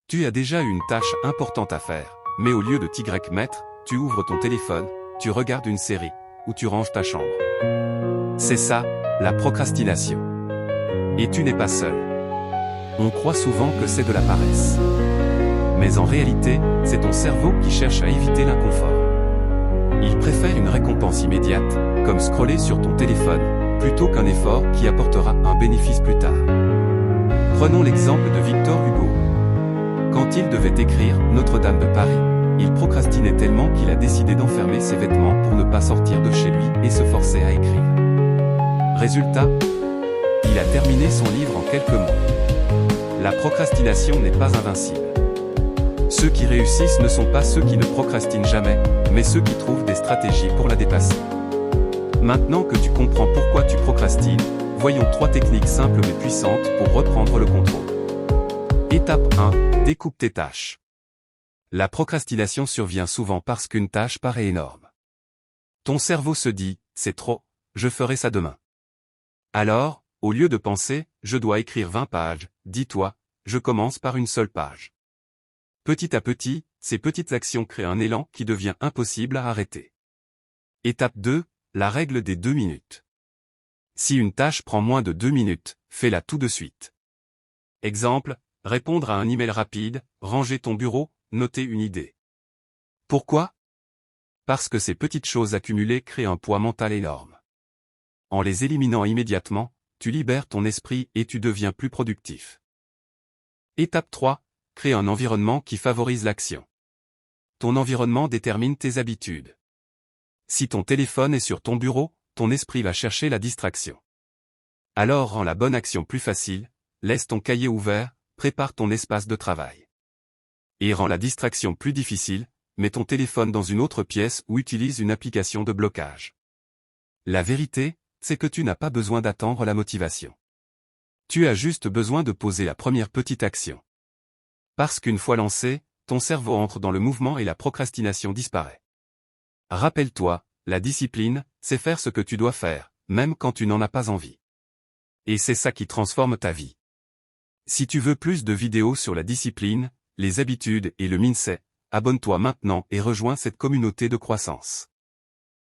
Tu as déjà une tâche importante à faire, mais au lieu de t'y mettre, tu ouvres ton téléphone, tu regardes une série, ou tu ranges ta chambre. C'est ça, la procrastination. Et tu n'es pas seul. On croit souvent que c'est de la paresse. Mais en réalité, c'est ton cerveau qui cherche à éviter l'inconfort. Il préfère une récompense immédiate, comme scroller sur ton téléphone, plutôt qu'un effort qui apportera un bénéfice plus tard. Prenons l'exemple de Victor Hugo. Quand il devait écrire Notre-Dame de Paris, il procrastinait tellement qu'il a décidé d'enfermer ses vêtements pour ne pas sortir de chez lui et se forcer à écrire. Résultat, il a terminé son livre en quelques mois. La procrastination n'est pas invincible. Ceux qui réussissent ne sont pas ceux qui ne procrastinent jamais, mais ceux qui trouvent des stratégies pour la dépasser. Maintenant que tu comprends pourquoi tu procrastines, voyons 3 techniques simples mais puissantes pour reprendre le contrôle. Étape 1. Découpe tes tâches. La procrastination survient souvent parce qu'une tâche paraît énorme. Ton cerveau se dit, c'est trop, je ferai ça demain. Alors, au lieu de penser, je dois écrire 20 pages, dis-toi, je commence par une seule page. Petit à petit, ces petites actions créent un élan qui devient impossible à arrêter. Étape 2. La règle des 2 minutes. Si une tâche prend moins de 2 minutes, fais-la tout de suite. Exemple, répondre à un email rapide, ranger ton bureau, noter une idée. Pourquoi? Parce que ces petites choses accumulées créent un poids mental énorme. En les éliminant immédiatement, tu libères ton esprit et tu deviens plus productif. Étape 3. Crée un environnement qui favorise l'action. Ton environnement détermine tes habitudes. Si ton téléphone est sur ton bureau, ton esprit va chercher la distraction. Alors rends la bonne action plus facile, laisse ton cahier ouvert, prépare ton espace de travail. Et rends la distraction plus difficile, mets ton téléphone dans une autre pièce ou utilise une application de blocage. La vérité, c'est que tu n'as pas besoin d'attendre la motivation. Tu as juste besoin de poser la première petite action. Parce qu'une fois lancé, ton cerveau entre dans le mouvement et la procrastination disparaît. Rappelle-toi, la discipline, c'est faire ce que tu dois faire, même quand tu n'en as pas envie. Et c'est ça qui transforme ta vie. Si tu veux plus de vidéos sur la discipline, les habitudes et le mindset, abonne-toi maintenant et rejoins cette communauté de croissance.